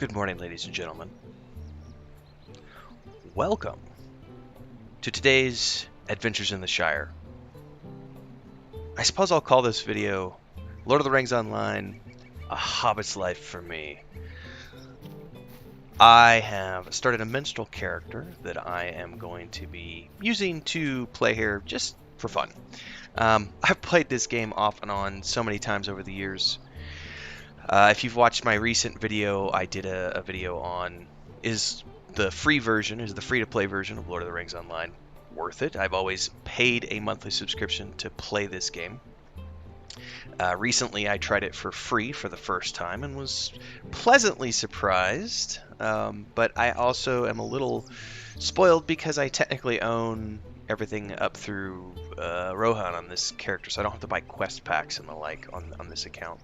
Good morning, ladies and gentlemen. Welcome to today's Adventures in the Shire. I suppose I'll call this video Lord of the Rings Online, A Hobbit's Life for Me. I have started a minstrel character that I am going to be using to play here just for fun. I've played this game off and on so many times over the years. If you've watched my recent video, I did a video on is the free-to-play version of Lord of the Rings Online worth it? I've always paid a monthly subscription to play this game. Recently, I tried it for free for the first time and was pleasantly surprised. But I also am a little spoiled because I technically own everything up through Rohan on this character, so I don't have to buy quest packs and the like on this account.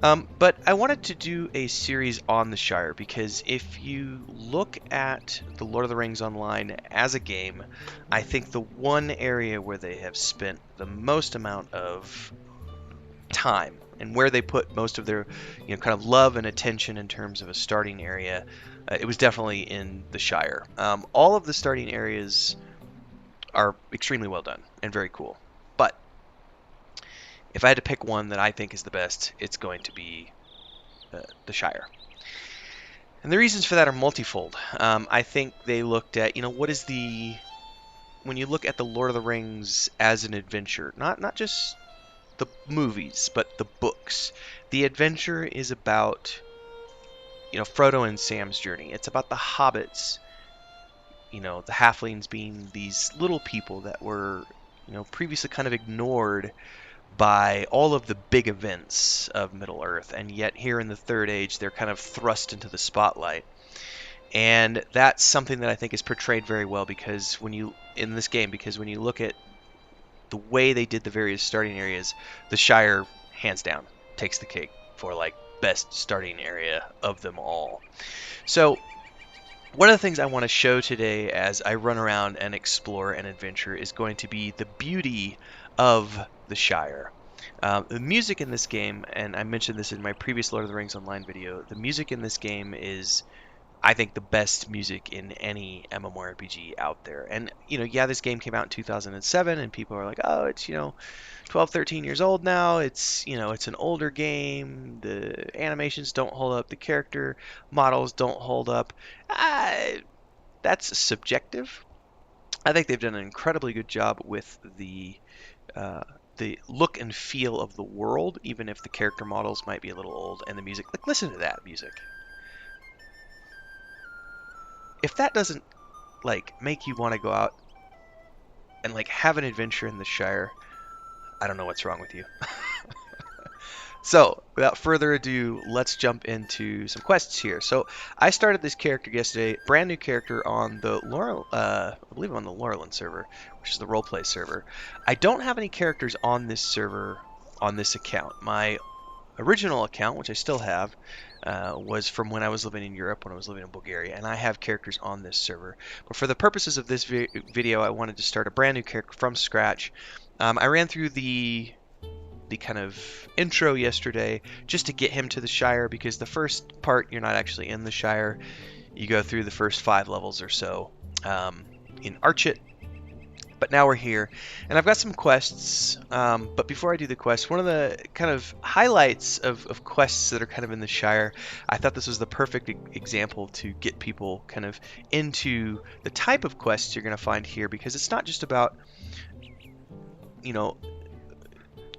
But I wanted to do a series on the Shire because if you look at the Lord of the Rings Online as a game, I think the one area where they have spent the most amount of time and where they put most of their kind of love and attention in terms of a starting area, it was definitely in the Shire. All of the starting areas are extremely well done and very cool. But if I had to pick one that I think is the best, it's going to be the Shire. And the reasons for that are multifold. I think they looked at, when you look at the Lord of the Rings as an adventure, not just the movies, but the books. The adventure is about, Frodo and Sam's journey. It's about the hobbits, the halflings being these little people that were, previously kind of ignored by all of the big events of Middle-earth, and yet here in the Third Age they're kind of thrust into the spotlight. And that's something that I think is portrayed very well because when you look at the way they did the various starting areas, the Shire hands down takes the cake for best starting area of them all. So one of the things I want to show today as I run around and explore and adventure is going to be the beauty of the Shire. The music in this game, and I mentioned this in my previous Lord of the Rings Online video, the music in this game is, I think, the best music in any MMORPG out there. And, this game came out in 2007, and people are like, oh, it's, 12, 13 years old now. It's, it's an older game. The animations don't hold up. The character models don't hold up. That's subjective. I think they've done an incredibly good job with the look and feel of the world, even if the character models might be a little old, and the music. Listen to that music. If that doesn't make you want to go out and have an adventure in the Shire, I don't know what's wrong with you. So, without further ado, let's jump into some quests here. So, I started this character yesterday, brand new character on the I believe on the Laurelin server, which is the roleplay server. I don't have any characters on this server, on this account. My original account, which I still have, was from when I was living in Europe, when I was living in Bulgaria, and I have characters on this server. But for the purposes of this video, I wanted to start a brand new character from scratch. I ran through the kind of intro yesterday just to get him to the Shire, because the first part you're not actually in the Shire. You go through the first 5 levels or so in Archit, but now we're here and I've got some quests. But before I do the quest, one of the kind of highlights of quests that are kind of in the Shire, I thought this was the perfect example to get people kind of into the type of quests you're going to find here, because it's not just about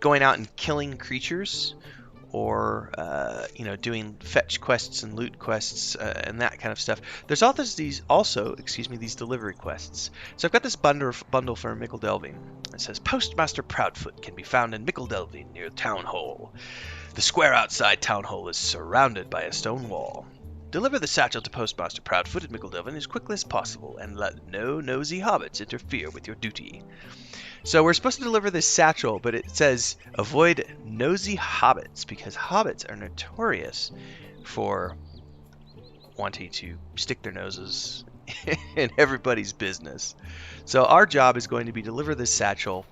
going out and killing creatures or doing fetch quests and loot quests and that kind of stuff. There's also these delivery quests. So I've got this bundle for Mickledelving. It says Postmaster Proudfoot can be found in Mickledelving near Town Hall. The square outside Town Hall is surrounded by a stone wall. Deliver the satchel to Postmaster Proudfoot at Mickledelving as quickly as possible, and let no nosy hobbits interfere with your duty. So we're supposed to deliver this satchel, but it says avoid nosy hobbits, because hobbits are notorious for wanting to stick their noses in everybody's business. So our job is going to be deliver this satchel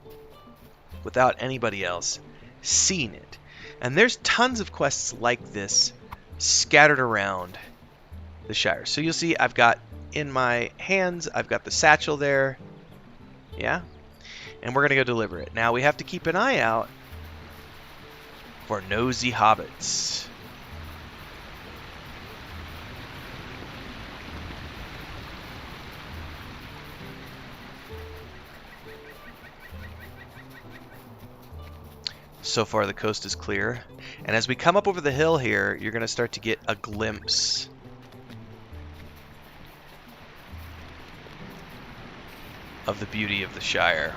without anybody else seeing it. And there's tons of quests like this scattered around the Shire. So you'll see I've got in my hands, I've got the satchel there. Yeah? And we're going to go deliver it. Now we have to keep an eye out for nosy hobbits. So far the coast is clear. And as we come up over the hill here, you're going to start to get a glimpse of the beauty of the Shire.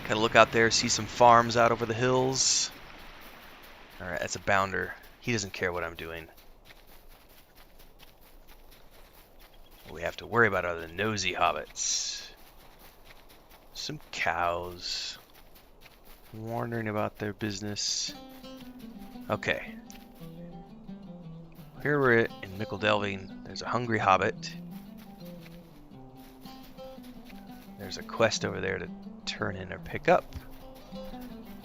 Kind of look out there, see some farms out over the hills. Alright, that's a bounder. He doesn't care what I'm doing. What we have to worry about are the nosy hobbits. Some cows. Wondering about their business. Okay. Here we're in Mickle Delving. There's a hungry hobbit. There's a quest over there to turn in or pick up.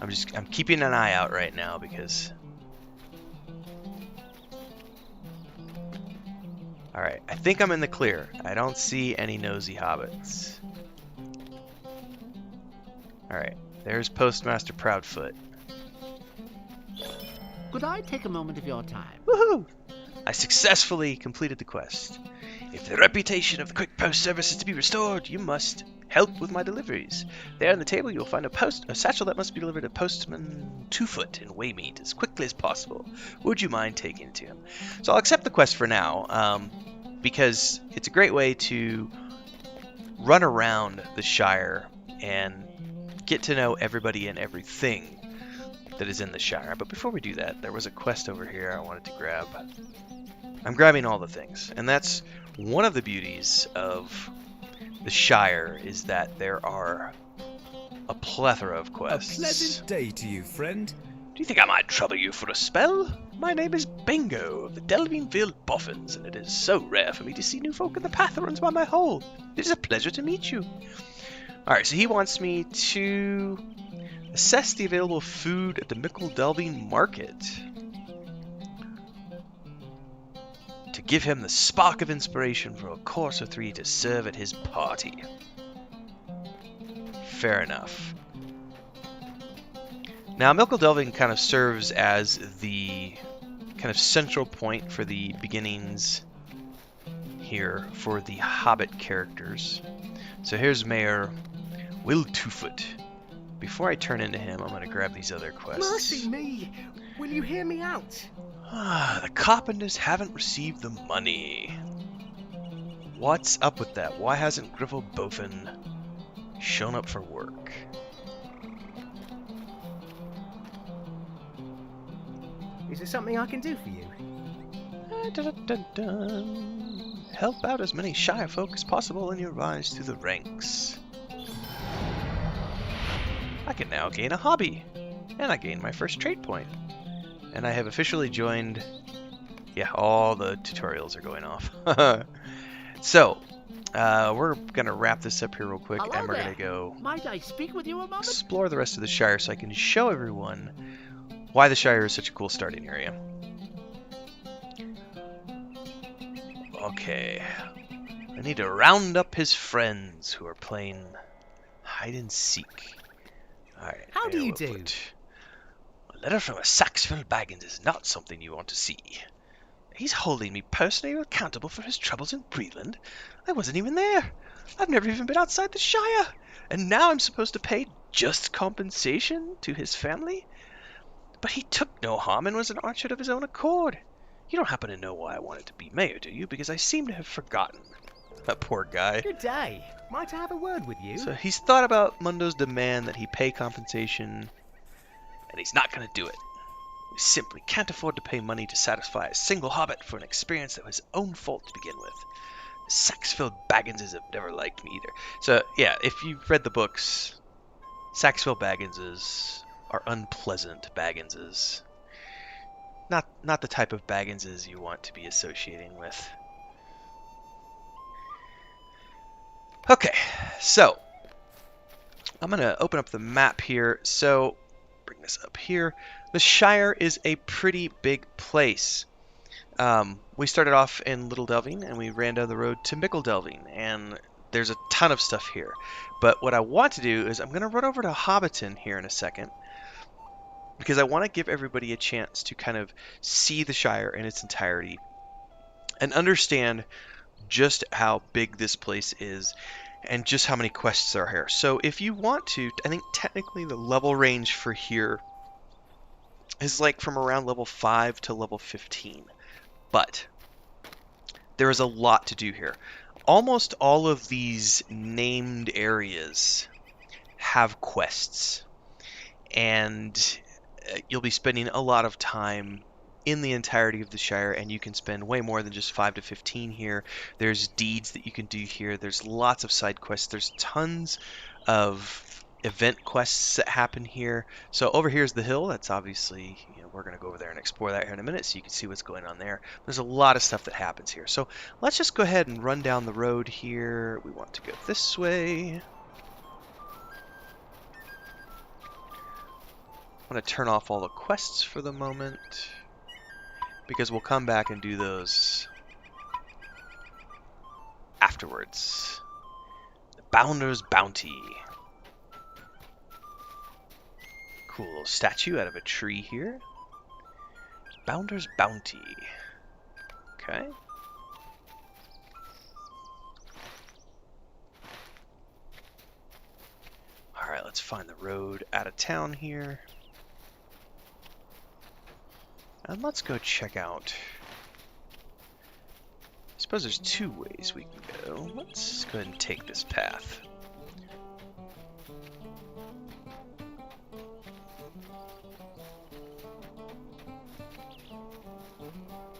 I'm keeping an eye out right now because alright, I think I'm in the clear. I don't see any nosy hobbits. Alright, there's Postmaster Proudfoot. Could I take a moment of your time? Woohoo! I successfully completed the quest. If the reputation of the Quick Post Service is to be restored, you must help with my deliveries. There on the table you will find a satchel that must be delivered to Postman 2foot in Waymead as quickly as possible. Would you mind taking it to him? So I'll accept the quest for now, because it's a great way to run around the Shire and get to know everybody and everything that is in the Shire. But before we do that, there was a quest over here I wanted to grab. I'm grabbing all the things, and that's one of the beauties of the Shire, is that there are a plethora of quests. A pleasant day to you, friend. Do you think I might trouble you for a spell? My name is Bingo of the Delvingfield Boffins, and it is so rare for me to see new folk in the path that runs by my hole. It is a pleasure to meet you. Alright, so he wants me to assess the available food at the Mickle Delving Market. To give him the spark of inspiration for a course or three to serve at his party. Fair enough. Now, Mickle Delving kind of serves as the kind of central point for the beginnings here for the Hobbit characters. So here's Mayor Will 2foot. Before I turn into him, I'm going to grab these other quests. Mercy me! Will you hear me out? The carpenters haven't received the money. What's up with that? Why hasn't Griffle Bofin shown up for work? Is there something I can do for you? Help out as many Shire folk as possible in your rise through the ranks. I can now gain a hobby, and I gain my first trade point. And I have officially joined... Yeah, all the tutorials are going off. So, we're going to wrap this up here real quick, Hello and we're there. going to go Might I speak with you a moment? explore the rest of the Shire so I can show everyone why the Shire is such a cool starting area. Okay. I need to round up his friends who are playing hide and seek. Alright. How do there you we'll do? put, a letter from a Saxville Baggins is not something you want to see. He's holding me personally accountable for his troubles in Breland. I wasn't even there. I've never even been outside the Shire. And now I'm supposed to pay just compensation to his family? But he took no harm and was an archer of his own accord. You don't happen to know why I wanted to be mayor, do you? Because I seem to have forgotten. That poor guy. Good day. Might I have a word with you? So he's thought about Mundo's demand that he pay compensation, and he's not going to do it. We simply can't afford to pay money to satisfy a single hobbit for an experience that was his own fault to begin with. The Saxville Bagginses have never liked me either. So, yeah, if you've read the books, Saxville Bagginses are unpleasant Bagginses. Not the type of Bagginses you want to be associating with. Okay, so I'm going to open up the map here. So bring this up here. The Shire is a pretty big place. We started off in Little Delving and we ran down the road to Mickle Delving, and there's a ton of stuff here. But what I want to do is I'm going to run over to Hobbiton here in a second, because I want to give everybody a chance to kind of see the Shire in its entirety and understand just how big this place is and just how many quests are here. So if you want to, I think technically the level range for here is like from around level 5 to level 15. But there is a lot to do here. Almost all of these named areas have quests, and you'll be spending a lot of time in the entirety of the Shire, and you can spend way more than just 5 to 15 here. There's deeds that you can do here. There's lots of side quests. There's tons of event quests that happen here. So over here is the hill. That's obviously, we're going to go over there and explore that here in a minute so you can see what's going on there. There's a lot of stuff that happens here. So let's just go ahead and run down the road here. We want to go this way. I'm going to turn off all the quests for the moment, because we'll come back and do those afterwards. The Bounder's Bounty. Cool little statue out of a tree here. Bounder's Bounty. Okay. Alright, let's find the road out of town here. And let's go check out. I suppose there's two ways we can go. Let's go ahead and take this path.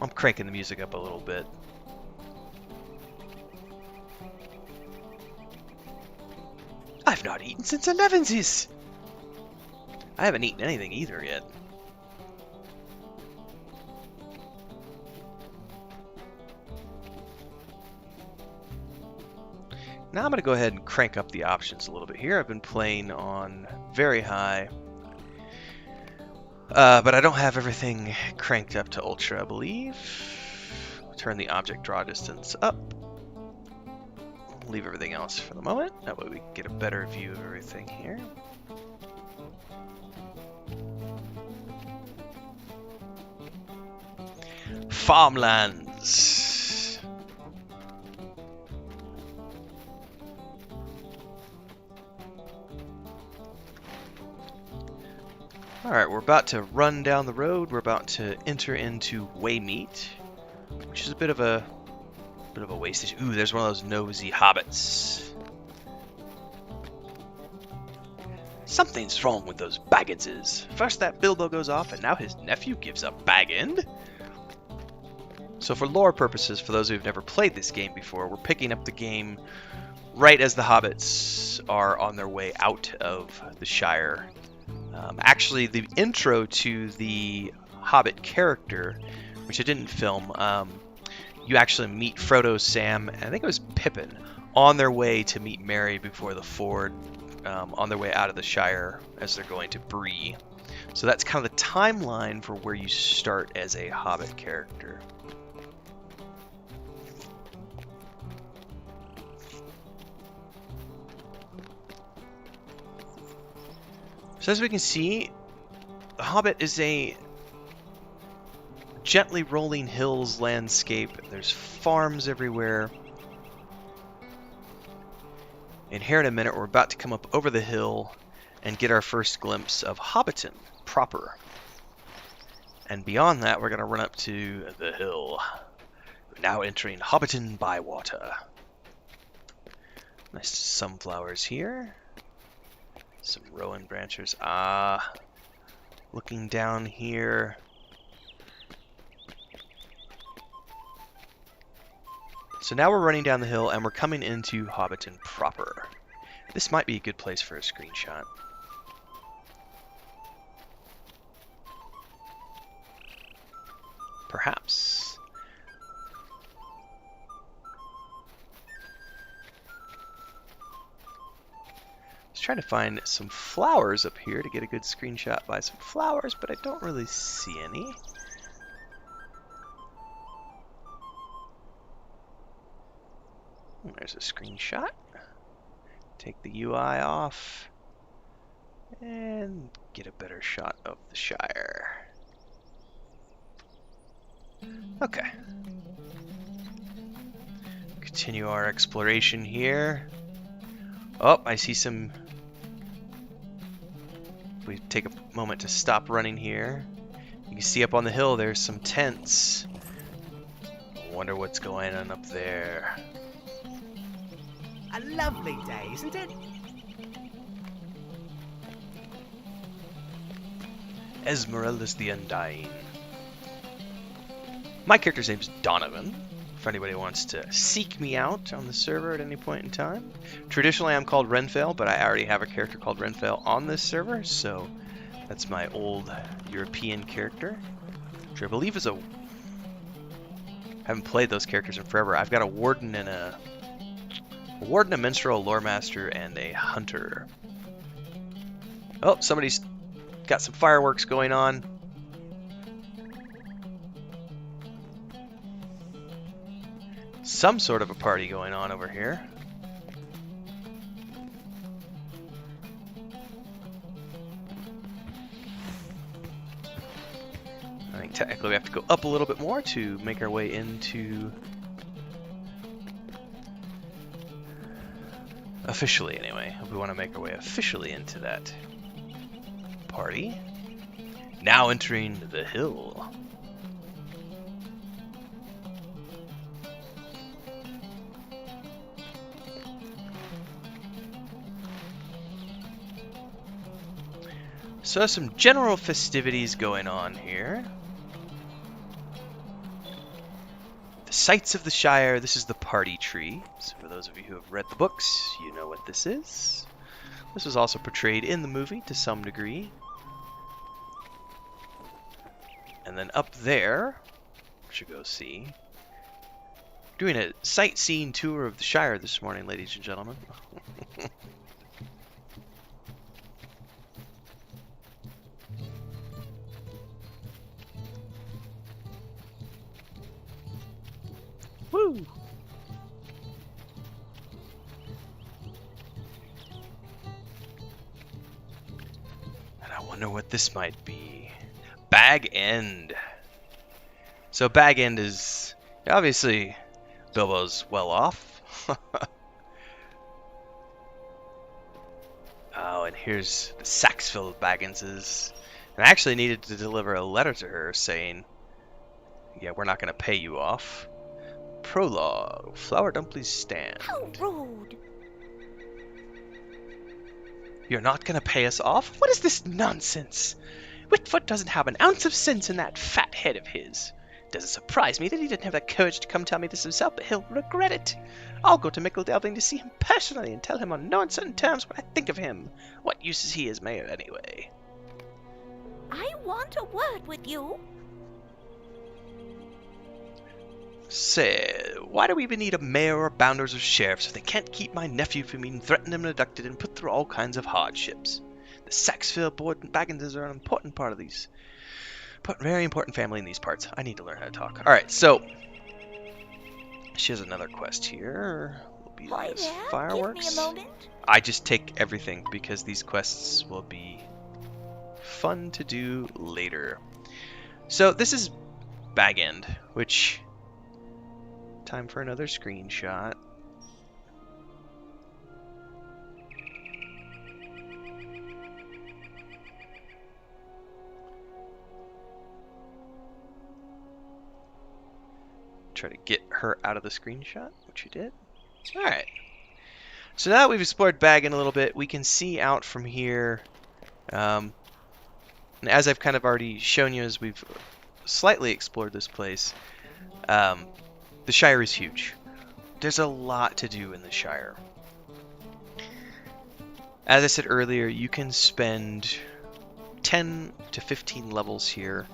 I'm cranking the music up a little bit. I've not eaten since 11's. I haven't eaten anything either yet. Now I'm going to go ahead and crank up the options a little bit here. I've been playing on very high, but I don't have everything cranked up to ultra, I believe. Turn the object draw distance up. Leave everything else for the moment. That way we can get a better view of everything here. Farmlands. Alright, we're about to run down the road. We're about to enter into Waymeet, which is a bit of a wastage. Ooh, there's one of those nosy hobbits. Something's wrong with those Bagginses. First that Bilbo goes off, and now his nephew gives up Baggin. So for lore purposes, for those who've never played this game before, we're picking up the game right as the hobbits are on their way out of the Shire. Actually, the intro to the Hobbit character, which I didn't film, you actually meet Frodo, Sam, and I think it was Pippin, on their way to meet Merry before the ford, on their way out of the Shire as they're going to Bree. So that's kind of the timeline for where you start as a Hobbit character. So as we can see, The Hobbit is a gently rolling hills landscape. There's farms everywhere. And here in a minute, we're about to come up over the hill and get our first glimpse of Hobbiton proper. And beyond that, we're going to run up to the hill. We're now entering Hobbiton Bywater. Nice sunflowers here. Some rowan branches. Looking down here. So now we're running down the hill and we're coming into Hobbiton proper. This might be a good place for a screenshot. Perhaps. trying to find some flowers up here to get a good screenshot by some flowers, but I don't really see any. There's a screenshot. Take the UI off and get a better shot of the Shire. Okay. Continue our exploration here. Oh, I see some... We take a moment to stop running here. You can see up on the hill there's some tents. I wonder what's going on up there. A lovely day, isn't it? Esmeralda's the Undying. My character's name's Donovan, if anybody wants to seek me out on the server at any point in time. Traditionally I'm called Renfail, but I already have a character called Renfail on this server, so that's my old European character, which I believe is a... I haven't played those characters in forever. I've got a warden and a minstrel, a lore master, and a hunter. Oh, somebody's got some fireworks going on. Some sort of a party going on over here. I think technically we have to go up a little bit more to make our way into... Officially, anyway. We want to make our way officially into that party. Now entering the hill. So some general festivities going on here. The sights of the Shire. This is the party tree. So for those of you who have read the books, you know what this is. This was also portrayed in the movie to some degree. And then up there, we should go see. Doing a sightseeing tour of the Shire this morning, ladies and gentlemen. Woo! And I wonder what this might be. Bag End. So Bag End is obviously Bilbo's well off. Oh, and here's the sacks filled with Bagginses. And I actually needed to deliver a letter to her saying, yeah, we're not going to pay you off. Prologue. Flower Dumplings stand. How rude. You're not going to pay us off? What is this nonsense? Whitfoot doesn't have an ounce of sense in that fat head of his. Doesn't surprise me that he didn't have the courage to come tell me this himself, but he'll regret it. I'll go to Mickledelving to see him personally and tell him on no uncertain terms what I think of him. What use is he as mayor anyway? I want a word with you. Say, why do we even need a mayor or bounders or sheriffs if they can't keep my nephew from being threatened and abducted and put through all kinds of hardships? The Saxfield board and Bagginses are an important part of these. Very important family in these parts. I need to learn how to talk. Alright, so she has another quest here. Will be Hi those there. fireworks. Give me a moment. I just take everything because these quests will be fun to do later. So this is Bag End, which... Time for another screenshot. Try to get her out of the screenshot, which you did. Alright. So now that we've explored Baggin a little bit, we can see out from here. And as I've kind of already shown you as we've slightly explored this place, the Shire is huge. There's a lot to do in the Shire. As I said earlier, you can spend 10 to 15 levels here.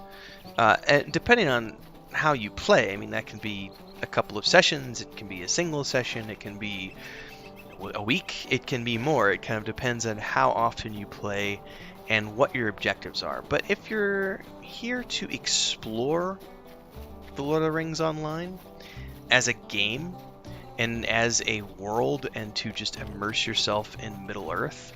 And depending on how you play, I mean, that can be a couple of sessions, it can be a single session, it can be a week. It can be more. It kind of depends on how often you play and what your objectives are. But if you're here to explore the Lord of the Rings Online as a game and as a world and to just immerse yourself in Middle-earth,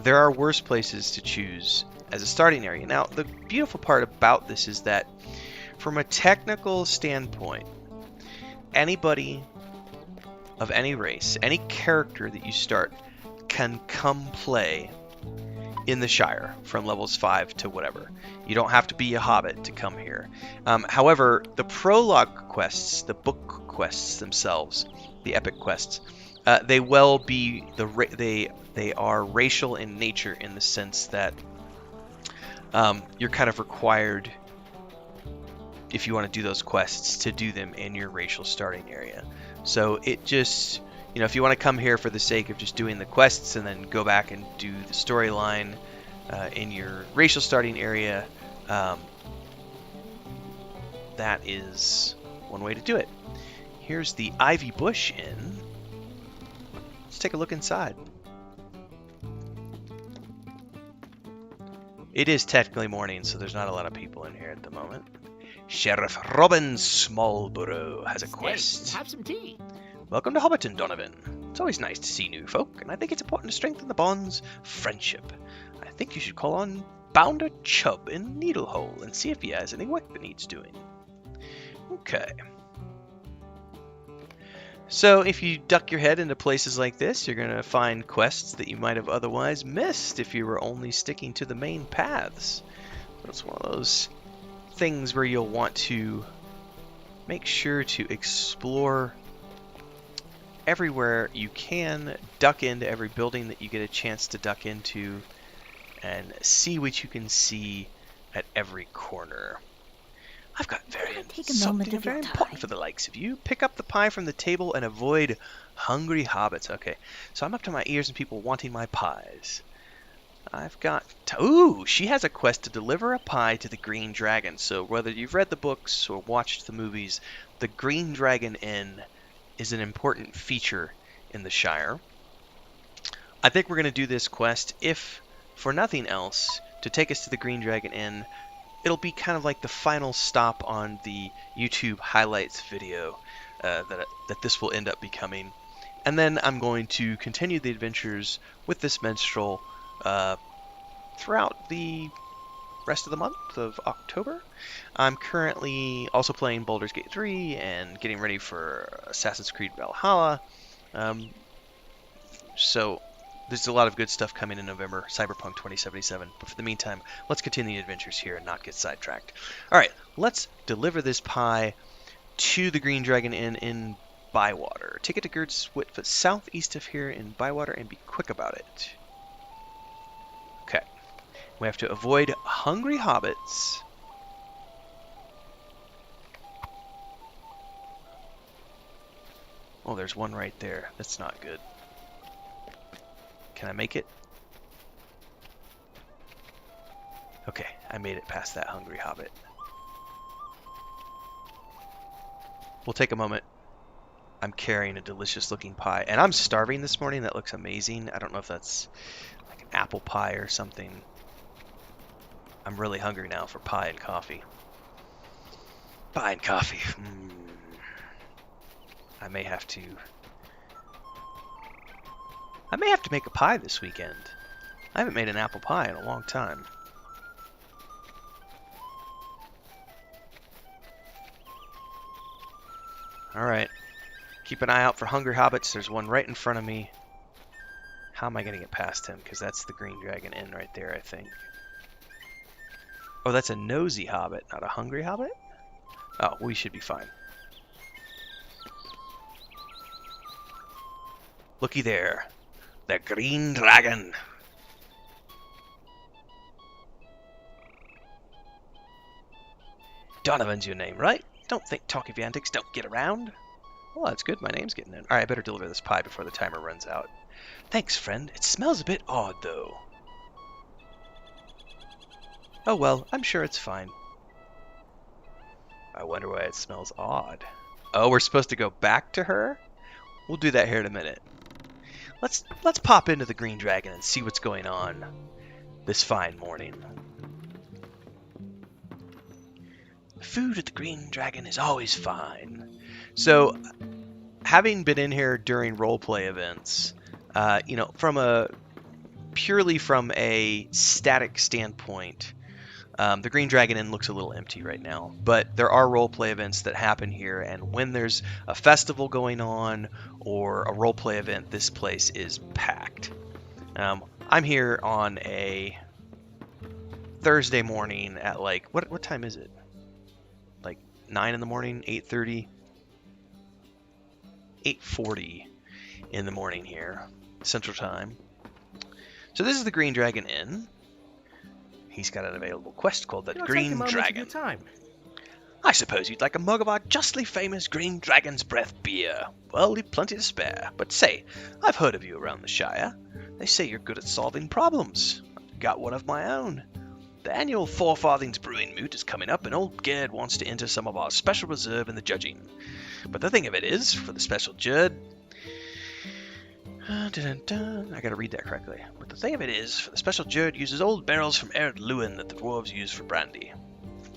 there are worse places to choose as a starting area. Now, the beautiful part about this is that from a technical standpoint, anybody of any race, any character that you start can come play in the Shire from levels 5 to whatever. You don't have to be a hobbit to come here. However, the prologue quests, the book quests themselves, the epic quests, they will be they are racial in nature in the sense that you're kind of required, if you want to do those quests, to do them in your racial starting area. So it just, if you want to come here for the sake of just doing the quests and then go back and do the storyline in your racial starting area, that is one way to do it. Here's the Ivy Bush Inn. Let's take a look inside. It is technically morning, so there's not a lot of people in here at the moment. Sheriff Robin Smallborough has a quest. Hey, have some tea. Welcome to Hobbiton, Donovan. It's always nice to see new folk, and I think it's important to strengthen the bonds of friendship. I think you should call on Bounder Chubb in Needlehole and see if he has any work that needs doing. Okay. So if you duck your head into places like this, you're going to find quests that you might have otherwise missed if you were only sticking to the main paths. So it's one of those things where you'll want to make sure to explore everywhere you can, duck into every building that you get a chance to duck into, and see what you can see at every corner. I've got something very important for the likes of you. Pick up the pie from the table and avoid hungry hobbits. Okay, so I'm up to my ears in people wanting my pies. I've got... Ooh, she has a quest to deliver a pie to the Green Dragon. So whether you've read the books or watched the movies, the Green Dragon Inn is an important feature in the Shire. I think we're going to do this quest, if for nothing else, to take us to the Green Dragon Inn. It'll be kind of like the final stop on the YouTube highlights video that this will end up becoming. And then I'm going to continue the adventures with this minstrel throughout the rest of the month of October. I'm currently also playing Baldur's Gate 3 and getting ready for Assassin's Creed Valhalla. So there's a lot of good stuff coming in November, Cyberpunk 2077. But for the meantime, let's continue the adventures here and not get sidetracked. Alright, let's deliver this pie to the Green Dragon Inn in Bywater. Take it to Gird's Whitfoot southeast of here in Bywater and be quick about it. Okay. We have to avoid hungry hobbits. Oh, there's one right there. That's not good. Can I make it? Okay, I made it past that hungry hobbit. We'll take a moment. I'm carrying a delicious looking pie, and I'm starving this morning. That looks amazing. I don't know if that's like an apple pie or something. I'm really hungry now for pie and coffee. Pie and coffee. I may have to make a pie this weekend. I haven't made an apple pie in a long time. Alright. Keep an eye out for hungry hobbits. There's one right in front of me. How am I going to get past him? Because that's the Green Dragon Inn right there, I think. Oh, that's a nosy hobbit, not a hungry hobbit? Oh, we should be fine. Looky there. The Green Dragon. Donovan's your name, right? Don't think talk of your antics don't get around. Well, that's good. My name's getting in. Alright, I better deliver this pie before the timer runs out. Thanks, friend. It smells a bit odd, though. Oh well, I'm sure it's fine. I wonder why it smells odd. Oh, we're supposed to go back to her? We'll do that here in a minute. let's pop into the Green Dragon and see what's going on this fine morning. Food at the Green Dragon is always fine. So, having been in here during roleplay events, purely from a static standpoint, the Green Dragon Inn looks a little empty right now, but there are roleplay events that happen here, and when there's a festival going on or a roleplay event, this place is packed. I'm here on a Thursday morning at like, what time is it? Like 9 in the morning, 8:30? 8:40 in the morning here, Central Time. So this is the Green Dragon Inn. He's got an available quest called the Green Dragon. Time. I suppose you'd like a mug of our justly famous Green Dragon's Breath beer. Well, we've plenty to spare. But say, I've heard of you around the Shire. They say you're good at solving problems. I've got one of my own. The annual Four Farthings Brewing Moot is coming up, and old Gerd wants to enter some of our special reserve in the judging. But the thing of it is, for the special judge... I gotta read that correctly. But the thing of it is, for the special judge uses old barrels from Erd Lewin that the dwarves use for brandy.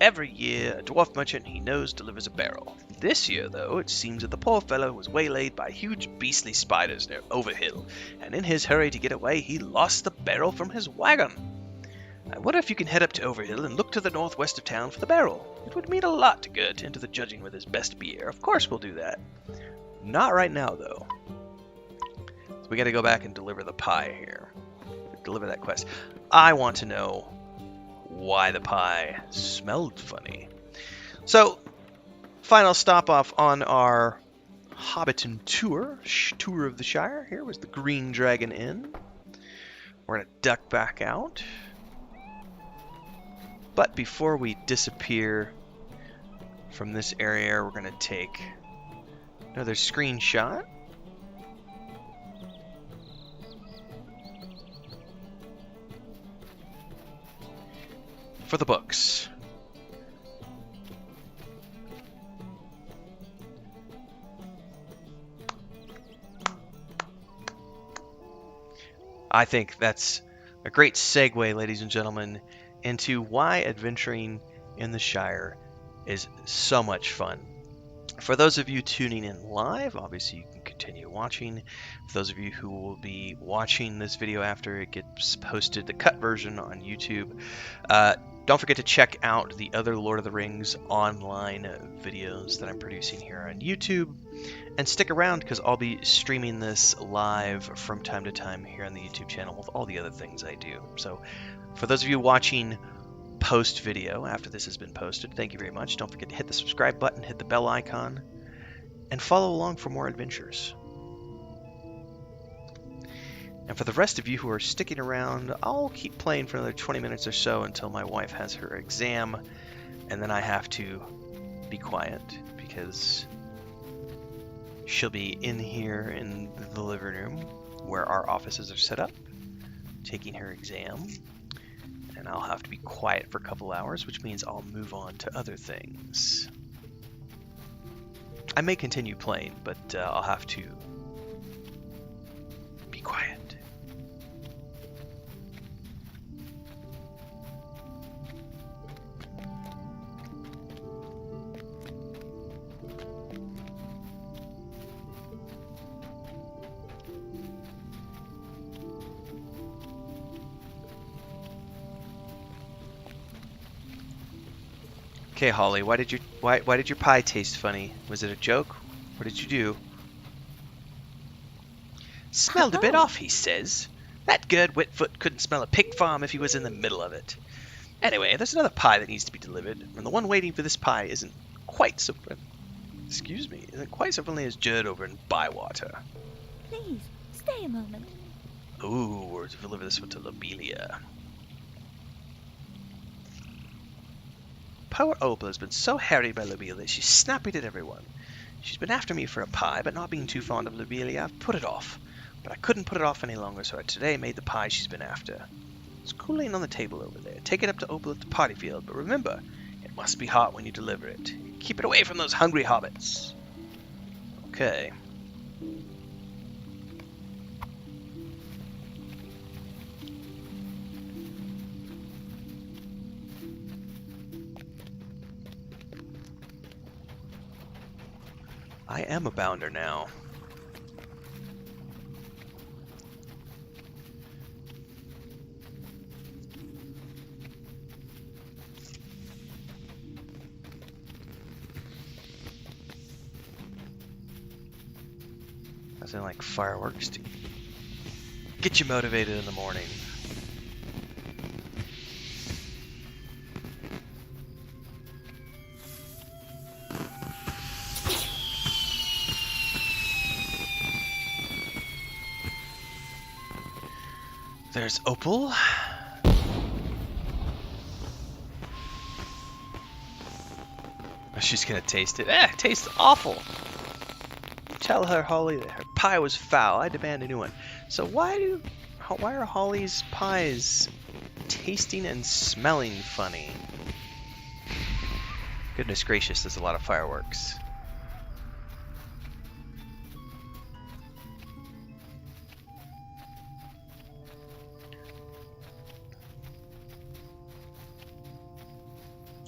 Every year, a dwarf merchant he knows delivers a barrel. This year, though, it seems that the poor fellow was waylaid by huge beastly spiders near Overhill, and in his hurry to get away, he lost the barrel from his wagon. I wonder if you can head up to Overhill and look to the northwest of town for the barrel. It would mean a lot to Gert into the judging with his best beer. Of course we'll do that. Not right now, though. So we gotta go back and deliver the pie here. Deliver that quest. I want to know why the pie smelled funny. So, final stop off on our Hobbiton tour of the Shire. Here was the Green Dragon Inn. We're gonna duck back out. But before we disappear from this area, we're going to take another screenshot. For the books. I think that's a great segue, ladies and gentlemen, into why adventuring in the Shire is so much fun. For those of you tuning in live, obviously you can continue watching. For those of you who will be watching this video after it gets posted, the cut version on YouTube, don't forget to check out the other Lord of the Rings online videos that I'm producing here on YouTube. And stick around because I'll be streaming this live from time to time here on the YouTube channel with all the other things I do. So for those of you watching post video after this has been posted, thank you very much. Don't forget to hit the subscribe button, hit the bell icon, and follow along for more adventures. And for the rest of you who are sticking around, I'll keep playing for another 20 minutes or so until my wife has her exam, and then I have to be quiet because she'll be in here in the living room where our offices are set up, taking her exam, and I'll have to be quiet for a couple hours, which means I'll move on to other things. I may continue playing, but I'll have to be quiet. Okay, Holly, why did your pie taste funny? Was it a joke? What did you do? Smelled a bit off, he says. That Gerd Whitfoot couldn't smell a pig farm if he was in the middle of it. Anyway, there's another pie that needs to be delivered, and the one waiting for this pie isn't quite so friendly as Gerd over in Bywater. Please, stay a moment. Ooh, we're to deliver this one to Lobelia. Poor Opal has been so harried by Lobelia that she's snapping at everyone. She's been after me for a pie, but not being too fond of Lobelia, I've put it off. But I couldn't put it off any longer, so I today made the pie she's been after. It's cooling on the table over there. Take it up to Opal at the party field, but remember, it must be hot when you deliver it. Keep it away from those hungry hobbits. Okay. I am a bounder now. Nothing like fireworks to get you motivated in the morning. There's Opal. Oh, she's gonna taste it. It tastes awful. Tell her, Holly, that her pie was foul. I demand a new one. So why are Holly's pies tasting and smelling funny? Goodness gracious, there's a lot of fireworks.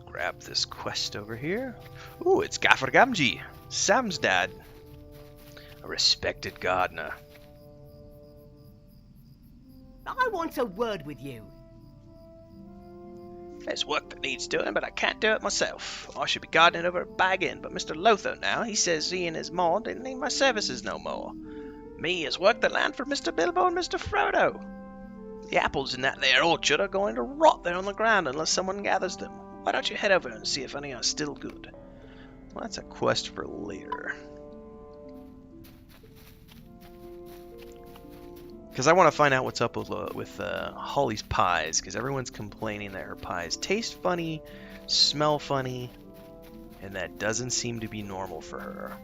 Grab this quest over here. Ooh, it's Gaffer Gamgee, Sam's dad. A respected gardener. I want a word with you. There's work that needs doing, but I can't do it myself. I should be gardening over at Bag End, but Mr. Lotho now, he says he and his ma didn't need my services no more. Me has worked the land for Mr. Bilbo and Mr. Frodo. The apples in that there orchard are going to rot there on the ground unless someone gathers them. Why don't you head over and see if any are still good? Well, that's a quest for later. Because I want to find out what's up with Holly's pies, because everyone's complaining that her pies taste funny, smell funny, and that doesn't seem to be normal for her.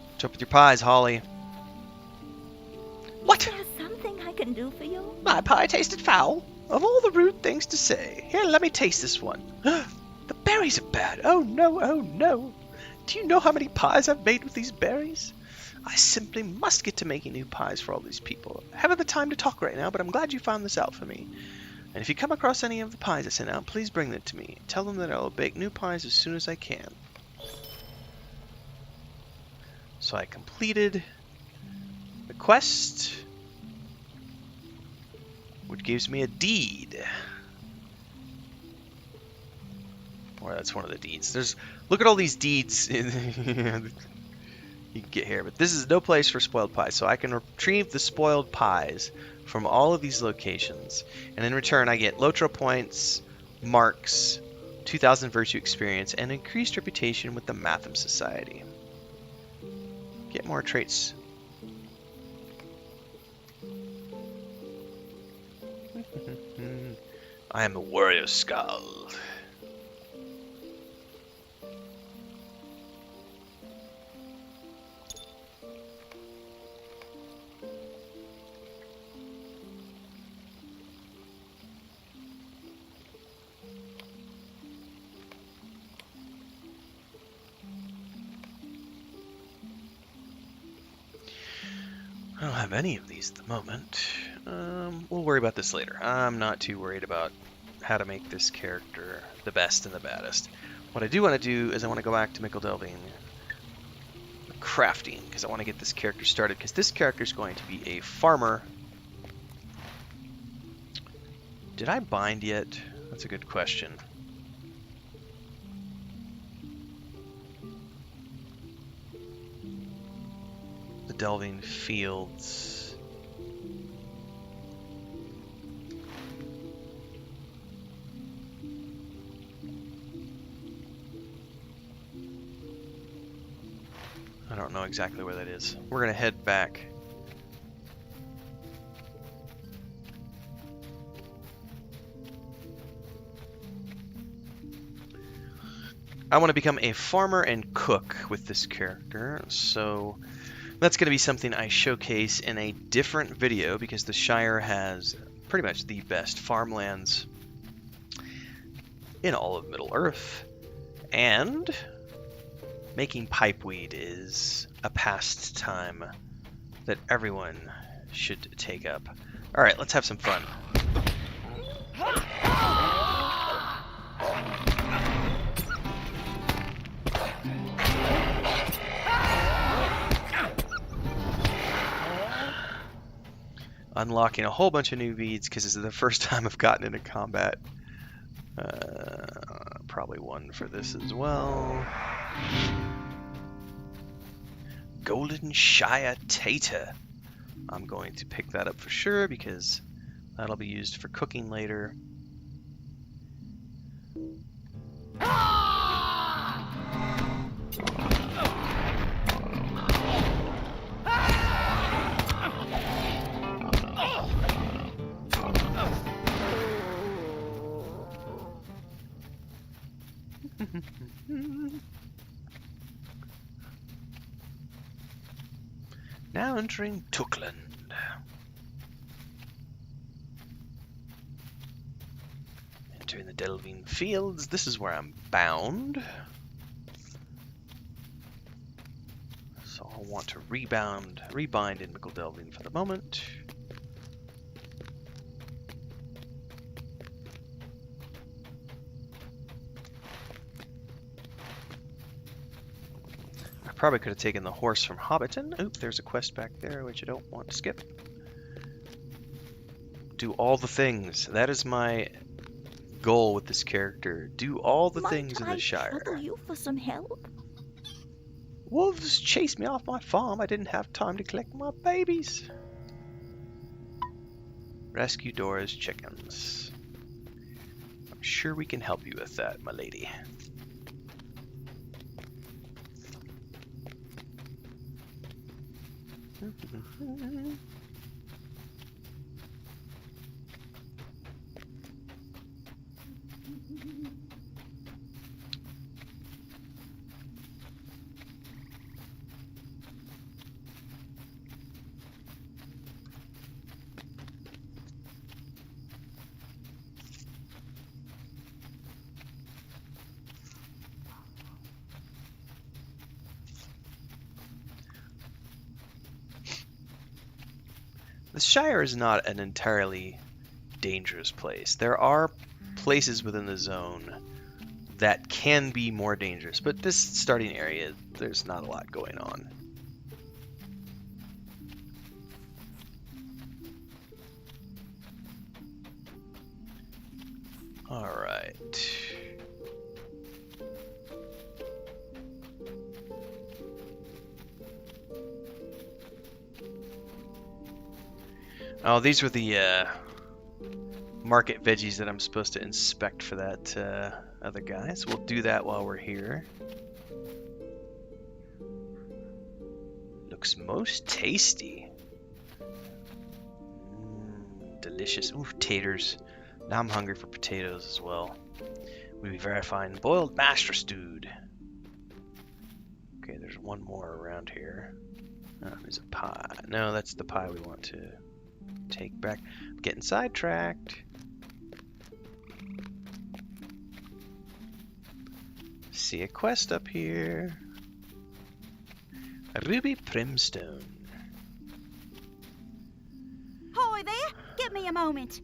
What's up with your pies, Holly? What? There's something I can do for you. My pie tasted foul. Of all the rude things to say. Here, let me taste this one. The berries are bad. Oh no, oh no. Do you know how many pies I've made with these berries? I simply must get to making new pies for all these people. I haven't the time to talk right now, but I'm glad you found this out for me. And if you come across any of the pies I sent out, please bring them to me. Tell them that I will bake new pies as soon as I can. So I completed the quest, which gives me a deed. Or that's one of the deeds. Look at all these deeds you can get here, but this is no place for spoiled pies. So I can retrieve the spoiled pies from all of these locations, and in return I get Lotro points, marks, 2,000 virtue experience, and increased reputation with the Matham Society. Get more traits. I am a warrior skull. I don't have any of these at the moment. We'll worry about this later. I'm not too worried about how to make this character the best and the baddest. What I do want to do is I want to go back to Mickle Delving crafting, because I want to get this character started, because this character is going to be a farmer. Did I bind yet? That's a good question. The Delving Fields. I don't know exactly where that is. We're gonna head back. I want to become a farmer and cook with this character, so That's going to be something I showcase in a different video because the Shire has pretty much the best farmlands in all of Middle-earth. And making pipeweed is a pastime that everyone should take up. Alright, let's have some fun. Unlocking a whole bunch of new beads because this is the first time I've gotten into combat. Probably one for this as well. Golden Shire Tater. I'm going to pick that up for sure because that'll be used for cooking later. Now entering Tookland. Entering the Delvine Fields. This is where I'm bound. So I'll want to rebind in Mickle Delvine for the moment. Probably could have taken the horse from Hobbiton. Oop, there's a quest back there which I don't want to skip. Do all the things. That is my goal with this character. Do all the things in the Shire. Might I trouble you for some help? Wolves chased me off my farm. I didn't have time to collect my babies. Rescue Dora's chickens. I'm sure we can help you with that, my lady. The Shire is not an entirely dangerous place. There are places within the zone that can be more dangerous, but this starting area, there's not a lot going on. Alright. Oh, these were the market veggies that I'm supposed to inspect for that other guy. So we'll do that while we're here. Looks most tasty. Delicious. Ooh, taters. Now I'm hungry for potatoes as well. Would be very fine. Boiled master stewed. Okay, there's one more around here. Oh, there's a pie. No, that's the pie we want to take back. I'm getting sidetracked. See a quest up here. A ruby primstone. Hi there, give me a moment.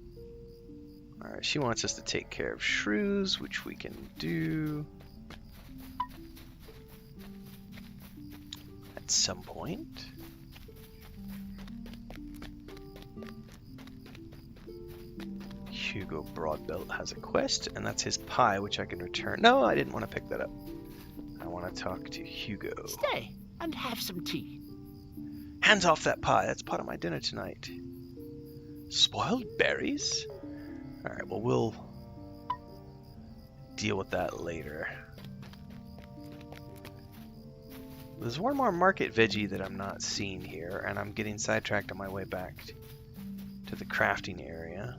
Alright, she wants us to take care of shrews, which we can do at some point. Hugo Broadbelt has a quest, and that's his pie, which I can return. No, I didn't want to pick that up. I want to talk to Hugo. Stay and have some tea. Hands off that pie. That's part of my dinner tonight. Spoiled berries? Alright, well, we'll deal with that later. There's one more market veggie that I'm not seeing here, and I'm getting sidetracked on my way back to the crafting area.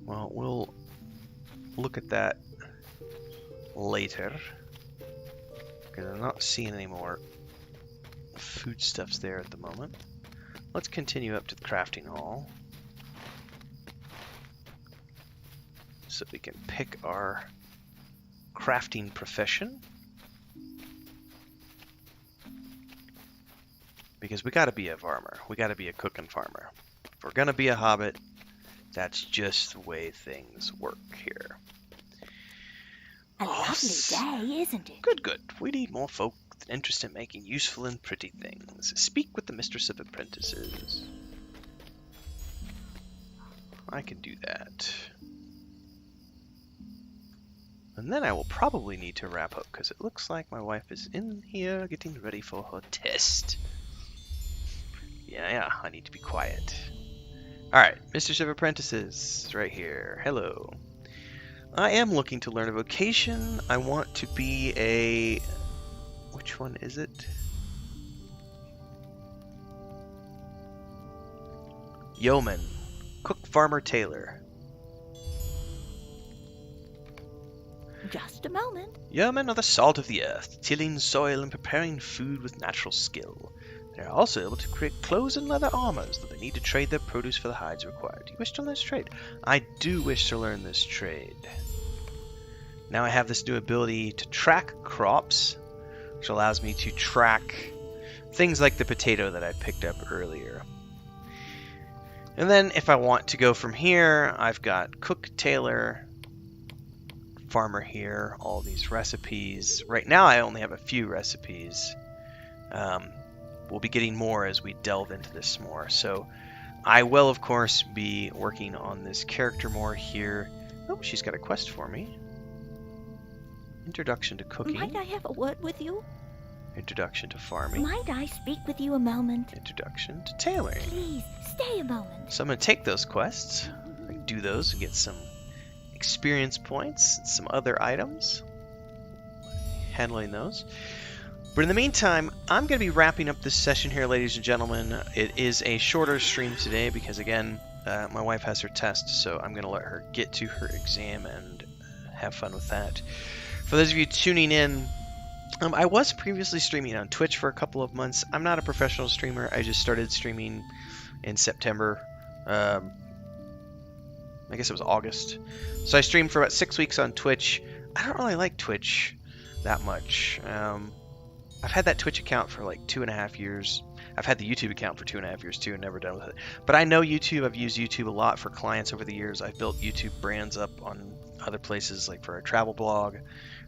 Well, we'll look at that later. Because I'm not seeing any more foodstuffs there at the moment. Let's continue up to the crafting hall. So we can pick our crafting profession. Because we gotta be a farmer. We gotta be a cooking farmer. If we're gonna be a hobbit, that's just the way things work here. A lovely day, isn't it? Good, good. We need more folk with an interest in making useful and pretty things. Speak with the Mistress of Apprentices. I can do that. And then I will probably need to wrap up because it looks like my wife is in here getting ready for her test. Yeah, I need to be quiet. Alright, Mistress of Apprentices, right here. Hello. I am looking to learn a vocation. I want to be a... Which one is it? Yeoman. Cook, farmer, tailor. Just a moment. Yeomen are the salt of the earth, tilling soil and preparing food with natural skill. They are also able to create clothes and leather armors, though they need to trade their produce for the hides required. Do you wish to learn this trade? I do wish to learn this trade. Now I have this new ability to track crops, which allows me to track things like the potato that I picked up earlier. And then if I want to go from here, I've got cook, tailor, farmer here, all these recipes. Right now I only have a few recipes. We'll be getting more as we delve into this more. So I will, of course, be working on this character more here. Oh, she's got a quest for me. Introduction to cooking. Might I have a word with you? Introduction to farming. Might I speak with you a moment? Introduction to tailoring. Please, stay a moment. So I'm going to take those quests, do those, and get some experience points, and some other items. Handling those. But in the meantime, I'm going to be wrapping up this session here, ladies and gentlemen. It is a shorter stream today because, again, my wife has her test, so I'm going to let her get to her exam and have fun with that. For those of you tuning in, I was previously streaming on Twitch for a couple of months. I'm not a professional streamer. I just started streaming in September. I guess it was August. So I streamed for about 6 weeks on Twitch. I don't really like Twitch that much. I've had that Twitch account for like 2.5 years. I've had the YouTube account for 2.5 years too and never done with it. But I know YouTube. I've used YouTube a lot for clients over the years. I've built YouTube brands up on other places, like for a travel blog,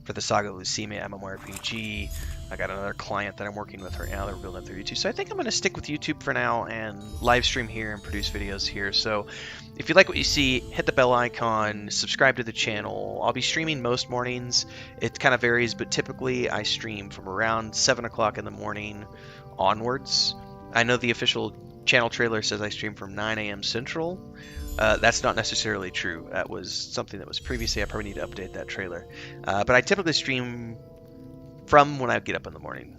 for the Saga of Lucemia MMORPG. I got another client that I'm working with right now that we're building up through YouTube. So I think I'm going to stick with YouTube for now and live stream here and produce videos here. So if you like what you see, hit the bell icon, subscribe to the channel. I'll be streaming most mornings. It kind of varies, but typically I stream from around 7 o'clock in the morning onwards. I know the official channel trailer says I stream from 9 a.m. Central. That's not necessarily true. That was something that was previously. I probably need to update that trailer. But I typically stream from when I get up in the morning.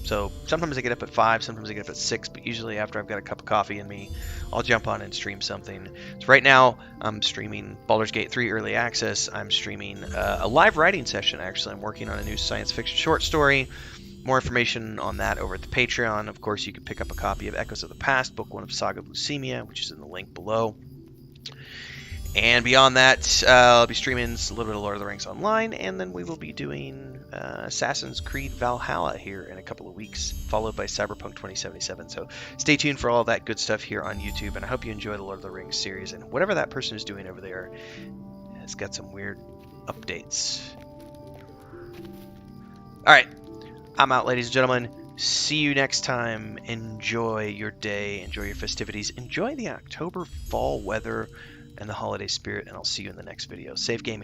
So sometimes I get up at 5, sometimes I get up at 6, but usually after I've got a cup of coffee in me, I'll jump on and stream something. So right now, I'm streaming Baldur's Gate 3 Early Access. I'm streaming a live writing session, actually. I'm working on a new science fiction short story. More information on that over at the Patreon. Of course, you can pick up a copy of Echoes of the Past, Book 1 of Saga of Lucemia, which is in the link below. And beyond that, I'll be streaming a little bit of Lord of the Rings Online, and then we will be doing Assassin's Creed Valhalla here in a couple of weeks, followed by Cyberpunk 2077. So stay tuned for all that good stuff here on YouTube, and I hope you enjoy the Lord of the Rings series, and whatever that person is doing over there has got some weird updates. Alright, I'm out, ladies and gentlemen. See you next time. Enjoy your day, enjoy your festivities, enjoy the October fall weather and the holiday spirit, and I'll see you in the next video. Safe gaming.